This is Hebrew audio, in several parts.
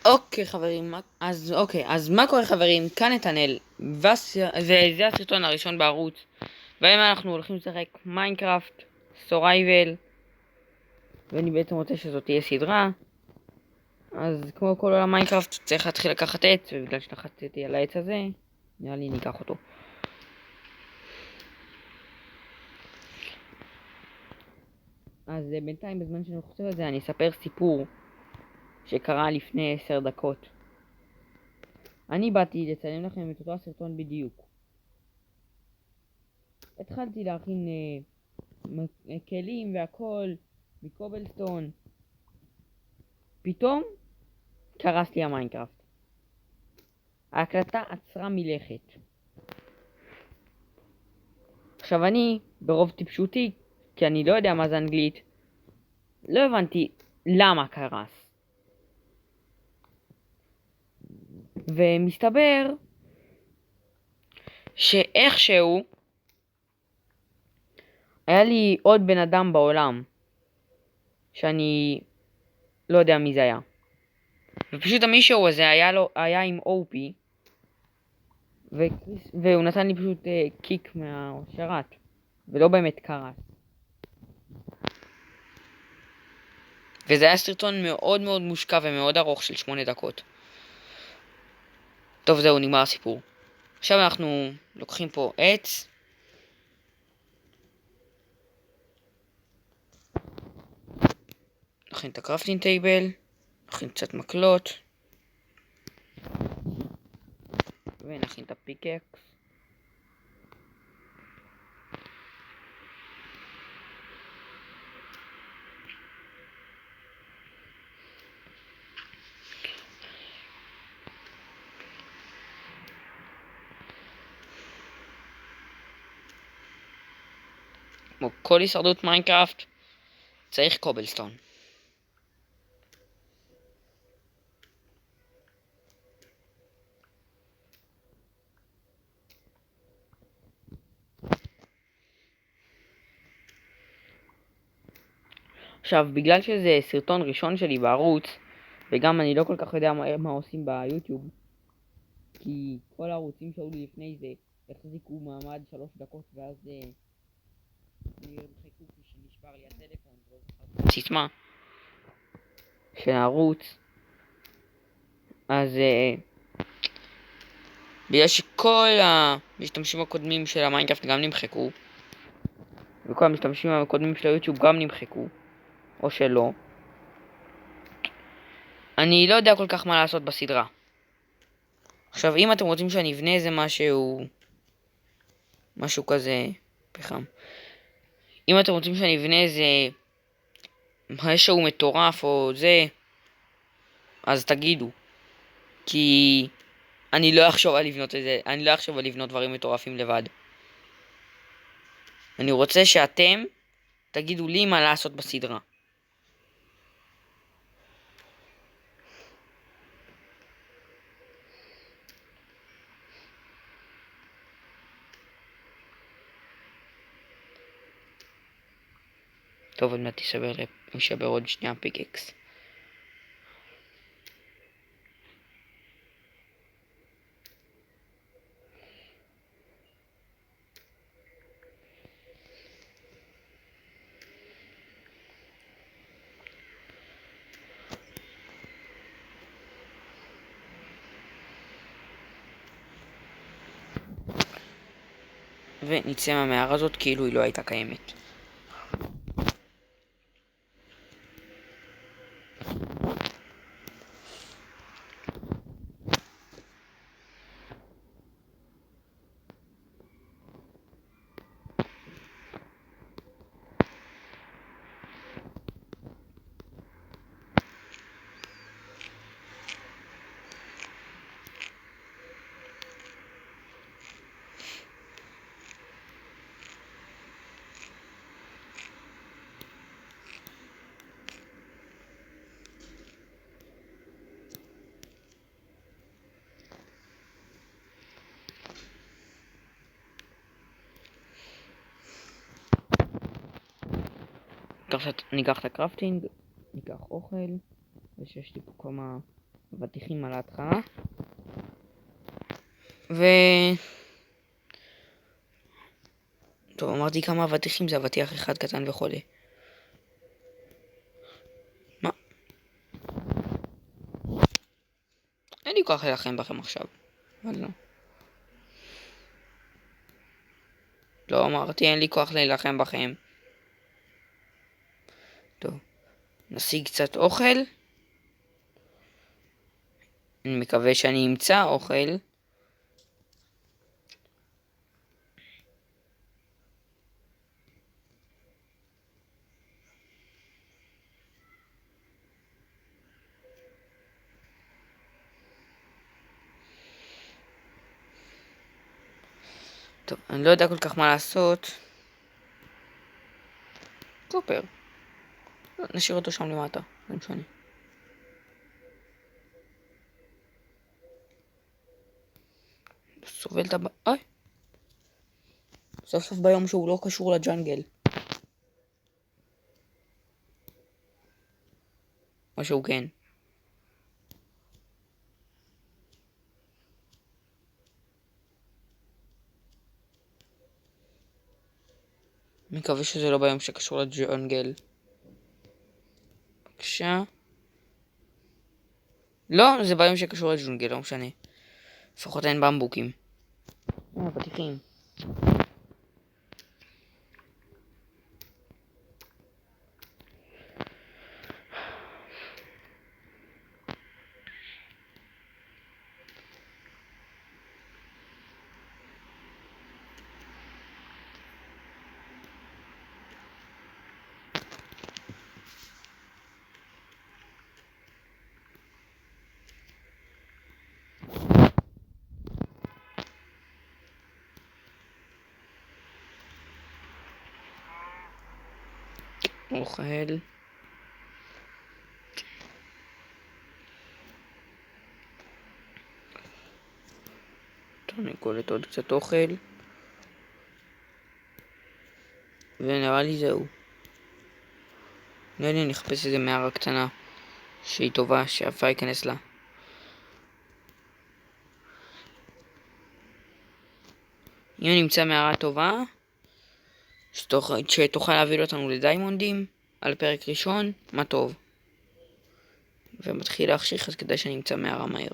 אז מה קורה חברים? כאן נתנאל, וזה הסרטון הראשון בערוץ, והיום אנחנו הולכים לשחק מיינקראפט, סורייבל, ואני בעצם רוצה שזאת תהיה סדרה. אז כמו כל עולם מיינקראפט צריך להתחיל לקחת עץ, ובגלל שלחצתי על העץ הזה, נראה לי ניקח אותו. אז בינתיים בזמן שאני חושב על זה אני אספר סיפור שקרה לפני 10 דקות. אני באתי לצלם לכם את אותו הסרטון בדיוק. התחלתי להכין כלים והכל מקובלסטון. פתאום קרס לי המיינקראפט. ההקלטה עצרה מלכת. עכשיו אני, ברוב טיפשותי, כי אני לא יודע מה זה אנגלית, לא הבנתי למה קרס. ומסתבר שאיכשהו היה לי עוד בן אדם בעולם שאני לא יודע מי זה היה, ופשוט המישהו הזה היה עם OP, והוא נתן לי פשוט קיק מהשרת, ולא באמת קרס. וזה היה סרטון מאוד מאוד מושקע ומאוד ארוך של 8 דקות. טוב, זהו, נגמר הסיפור. עכשיו אנחנו לוקחים פה עץ. נכין את הקרפטינג טייבל. נכין קצת מקלות. ונכין את הפיקקס. כמו כל הישרדות מיינקראפט, צריך קובלסטון. עכשיו, בגלל שזה סרטון ראשון שלי בערוץ, וגם אני לא כל כך יודע מה עושים ביוטיוב, כי כל הערוצים שהיו לי לפני זה החזיקו מעמד 3 דקות ואז נרחקו כשנשבר לי הטלפון סיסמה של הערוץ. אז בגלל שכל המשתמשים הקודמים של המיינקראפט גם נמחקו, וכל המשתמשים הקודמים של היוטיוב גם נמחקו, או שלא, אני לא יודע כל כך מה לעשות בסדרה. עכשיו, אם אתם רוצים שאני אבנה איזה משהו כזה פחם, אם אתם רוצים שאני אבנה איזה משהו מטורף או זה, אז תגידו, כי אני לא אחשוב על לבנות את זה, אני לא אחשוב על לבנות דברים מטורפים לבד. אני רוצה שאתם תגידו לי מה לעשות בסדרה. טוב, עוד מעט יישבר עוד שנייה פיקקס. ונצא מהמערה הזאת כאילו היא לא הייתה קיימת. ניקח את הקרפטינג, ניקח אוכל, ויש לי פה כמה אבטיחים על ההתחלה. טוב, אמרתי כמה אבטיחים, זה אבטיח אחד קטן וחולה. מה? אין לי כוח להילחם בכם עכשיו. אבל לא. לא אמרתי, אין לי כוח להילחם בכם. טוב, נשיג קצת אוכל. אני מקווה שאני אמצא אוכל. טוב, אני לא יודע כל כך מה לעשות. קופר. לא, נשאיר אותו שם למטה, זה משנה. סובל את אוי! סוף סוף ביום שהוא לא קשור לג'אנגל. או שהוא כן. מקווה שזה לא ביום שקשור לג'אנגל. בבקשה. לא, זה ביום שקשור לג'אנגל, לא משנה. לפחות אין במבוקים. פתיחים. אוכל. תרנגולת עוד קצת אוכל. ונראה לי זהו. נראה לי נחפש איזה מערה קטנה שהיא טובה, שאפה ייכנס לה. אם נמצא מערה טובה שתוכל להביא אותנו לדיימונדים על פרק ראשון, מה טוב. ומתחיל להחשיך, אז כדאי שאני אמצא מערה מהר.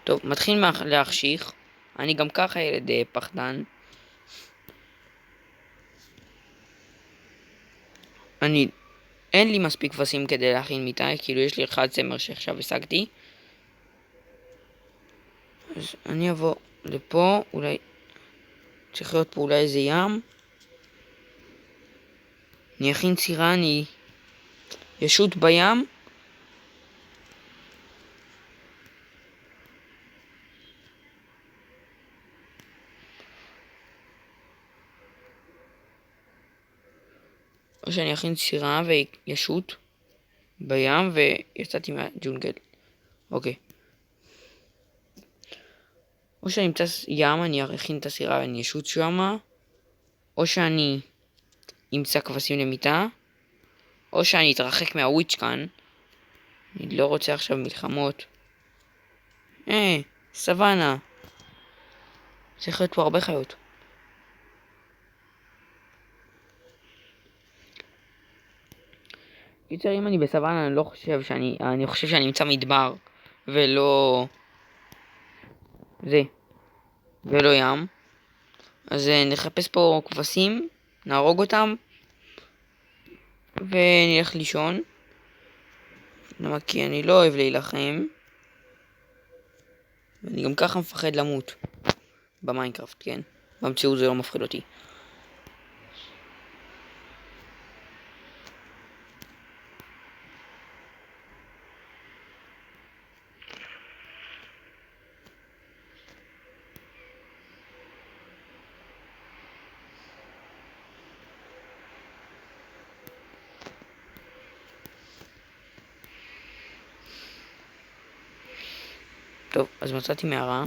טוב, מתחיל להחשיך. אני גם ככה ילד פחדן. אין לי מספיק כבשים כדי להכין מיטה, כאילו יש לי אחד צמר שעכשיו השגתי. אז אני אבוא לפה, אולי צריך להיות פה אולי איזה ים. אני אכין סירה, אני ישות בים. או שאני אכין סירה וישות בים ויצאתי מהג'ונגל. אוקיי. או שאני אמצא ים, אני אכין את הסירה ואני ישות שמה. או שאני אמצא כבשים למיטה. או שאני אתרחק מהוויץ' כאן. אני לא רוצה עכשיו מלחמות. סוואנה. צריך להיות פה הרבה חיות. קיצר, אם אני בסוואנה, אני חושב שאני אמצא מדבר. ולא ים. אז נחפש פה כבשים, נהרוג אותם, ונלך לישון. למה? כי אני לא אוהב להילחם. ואני גם ככה מפחד למות. במיינקראפט, כן. במציאות זה לא מפחיד אותי. טוב, אז מצאתי מערה.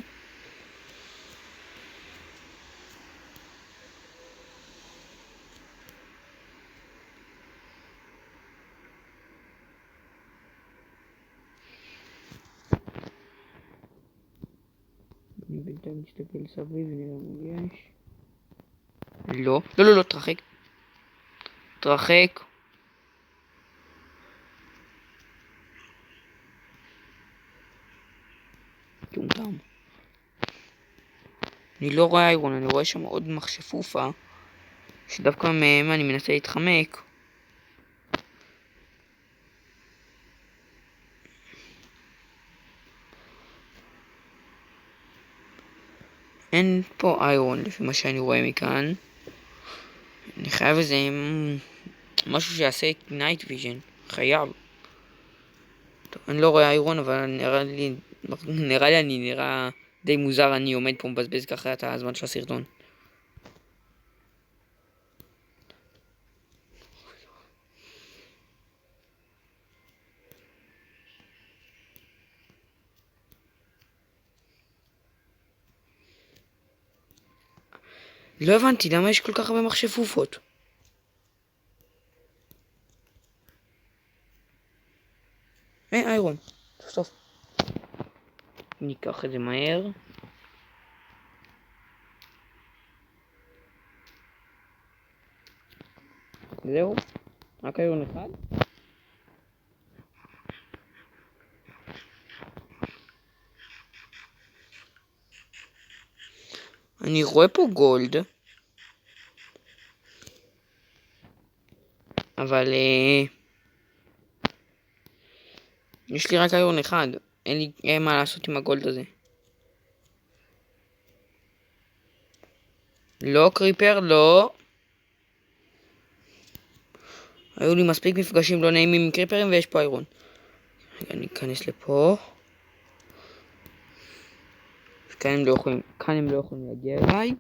אני בינתיים מסתכל סביב ונראה מה יש. לא, לא, לא, לא, תרחק. תרחק. טומטם. אני לא רואה איירון, אני רואה שם עוד מכשפופה שדווקא מהם אני מנסה להתחמק. אין פה איירון לפי מה שאני רואה מכאן. אני חייב איזה משהו שיעשה נייט ויז'ן. חייב. טוב, אני לא רואה איירון, אבל נראה לי אני נראה די מוזר. אני עומד פה מבזבז ככה את הזמן של הסרטון. לא הבנתי למה יש כל כך הרבה מכשפופות. איירון. סוף. ניקח את זה מהר. זהו. רק איירון אחד. אני רואה פה גולד. אבל יש לי רק איירון אחד. אין מה לעשות עם הגולד הזה. לא קריפר, לא. היו לי מספיק מפגשים לא נעימים עם קריפרים ויש פה איירון. אני אכנס לפה. כאן הם לא יכולים להגיע אליי.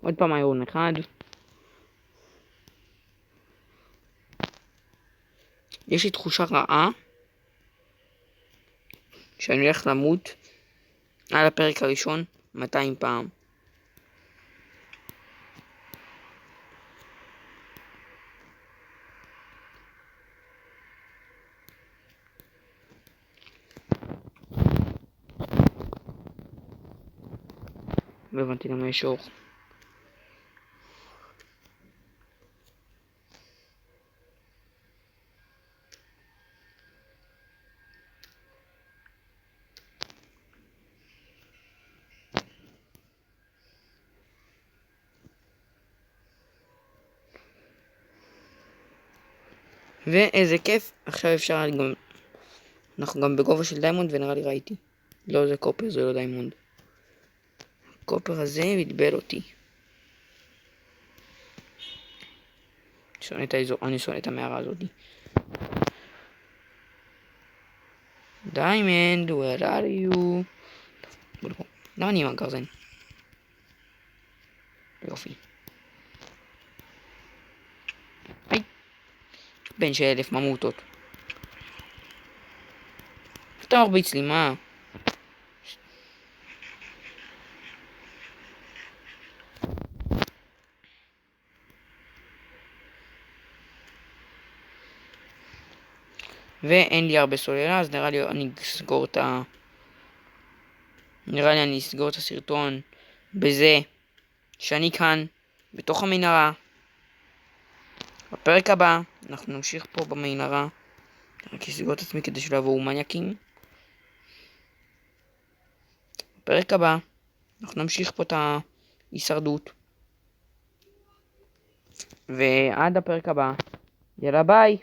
עוד פעם איירון אחד. יש לי תחושה רעה שאני הולך למות על הפרק הראשון 200 פעם. לא הבנתי למה יש אור. ואיזה כיף, עכשיו אפשר גם... אנחנו גם בגובה של דיימונד ונראה לי ראיתי. לא, זה קופר, זה לא דיימונד. הקופר הזה מתבל אותי. אני שונא את המערה הזאת. דיימונד, where are you? בוא לפה. למה אני עם הגרזן? יופי. היי. בן של 1000 ממוטות. אתה מרביץ לי, מה? ואין לי הרבה סוללה, אז נראה לי אני אסגור את הסרטון בזה שאני כאן, בתוך המנהרה. בפרק הבא, אנחנו נמשיך פה במנהרה. רק אסגור את עצמי כדי שלא יבואו מניאקים. בפרק הבא, אנחנו נמשיך פה את ההישרדות. ועד הפרק הבא. יאללה ביי.